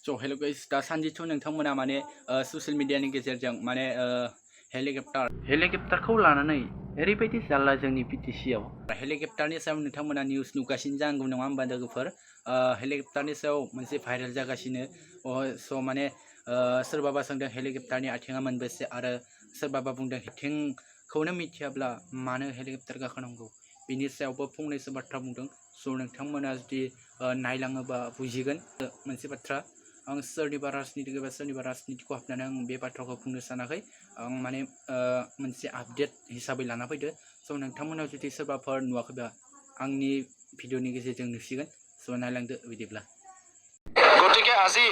So hello guys, दा सानजिथु नोंथांमोना माने ससियेल मिडियानि गेजेरजों माने हेलिकप्टारखौ लानानै ओरैबायदि जाल्ला जोंनि बिटिसिआव हेलिकप्टारनि सायाव नोंथांमोना निउस नुगासिनो जानांगौ नङा होमबा लोगोफोर हेलिकप्टारनि सायाव मोनसे भाइरेल जागासिनो स माने सोरबाबा सोंदों हेलिकप्टारनि आथिङा मोनबेसे आरो सोरबाबा बुंदों आथिंखौनो मिथियाब्ला मानो हेलिकप्टार गाखोनांगौ बिनि सायावबो फंनैसो बाथ्रा बुंदों स नोंथांमोना जुदि नायलाङोबा बुजिगोन मोनसे बाथ्रा आं सोरनिबा राजनितिक एबा सोरनिबा राजनितिखौ हाबनानै आं बे बाथ्राखौ बुंनो सानाखै आं माने मोनसे आपडेट हिसाबै लाना फैदो स नोंथांमोना जुदि सोरबाफोर नुवाखैबा आंनि भिडिअनि गेजेरजों नुसिगोन स नायलांदो बिदिब्ला গতিকে আজি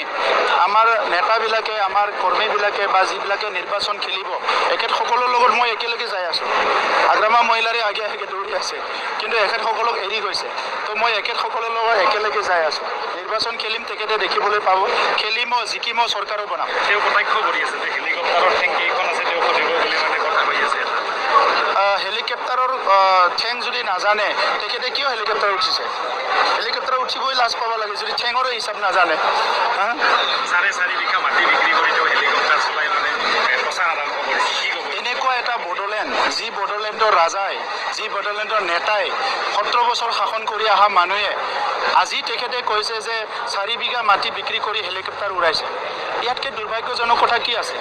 আমাৰ নেতাবিলাকে আমাৰ কৰ্মীবিলাকে বা যিবিলাকে নিৰ্বাচন খেলিব এখেতসকলৰ লগত মই একেলগে যাই আছোঁ আগ্ৰামা মহিলাৰে আগে আগে দৌৰি আছে কিন্তু এখেতসকলক এৰি গৈছে তো মই এখেতসকলৰ লগত একেলগে যাই আছোঁ নিৰ্বাচন খেলিম তেখেতে দেখিবলৈ পাব খেলিম জিকিম চৰকাৰো বনাম তেওঁ কটাক্ষ কৰি আছে যে হেলিকপ্টাৰৰ ঠেং কেইখন আছে তেওঁ সুধিব বুলি মানে কথা কৈ আছে হেলিকপ্টাৰৰ ঠেং যদি নাজানে তেখেতে কিয় হেলিকপ্টাৰ উঠিছে হেলিকপ্টাৰ উঠিবই লাজ পাব লাগে যদি ঠেঙৰো হিচাপ নাজানে 4.5 বিঘা মাটি বিক্ৰী কৰি তেওঁ হেলিকপ্টাৰ চলাই মানে প্ৰচাৰ আৰম্ভ কৰিছে এনেকুৱা এটা বড়োলেণ্ড যি বড়োলেণ্ডৰ ৰাজাই যি বড়োলেণ্ডৰ নেতাই 17 বছৰ শাসন কৰি অহা মানুহে আজি তেখেতে কৈছে যে 4 বিঘা মাটি বিক্ৰী কৰি হেলিকপ্টাৰ উৰাইছে ইয়াতকৈ দুৰ্ভাগ্যজনক কথা কি আছে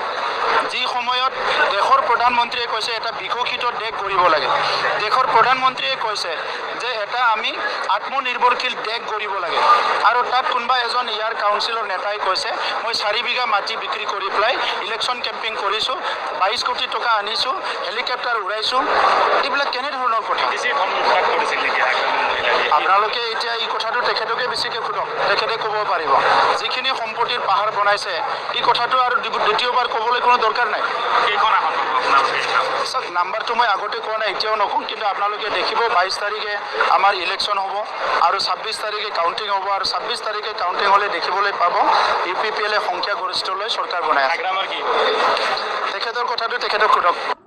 যি সময়ত দেশৰ প্ৰধানমন্ত্ৰীয়ে কৈছে এটা বিকশিত দেশ গঢ়িব লাগে দেশৰ প্ৰধানমন্ত্ৰীয়ে কৈছে যে এটা আমি আত্মনিৰ্ভৰশীল দেশ গঢ়িব লাগে আৰু তাত কোনোবা এজন ইয়াৰ কাউন্সিলৰ নেতাই কৈছে মই 4 বিঘা মাটি বিক্ৰী কৰি পেলাই ইলেকশ্যন কেম্পিং কৰিছোঁ 22 কোটি টকা আনিছোঁ হেলিকপ্টাৰ উৰাইছোঁ এইবিলাক কেনেধৰণৰ কথা আপোনালোকে এতিয়া এই কথাটো তেখেতকে বেছিকৈ সোধক তেখেতে ক'ব পাৰিব যিখিনি সম্পত্তিৰ পাহাৰ বনাইছে এই কথাটো আৰু দ্বিতীয়বাৰ ক'বলৈ কোনো দৰকাৰ নাই চাওক নাম্বাৰটো মই আগতে কোৱা নাই এতিয়াও নকওঁ কিন্তু আপোনালোকে দেখিব 22 তাৰিখে আমাৰ ইলেকশ্যন হ'ব আৰু 26 তাৰিখে কাউণ্টিং হ'ব আৰু 26 তাৰিখে কাউণ্টিং হ'লে দেখিবলৈ পাব UPPL সংখ্যাগৰিষ্ঠ লৈ চৰকাৰ বনাই আছে তেখেতৰ কথাটো তেখেতক সোধক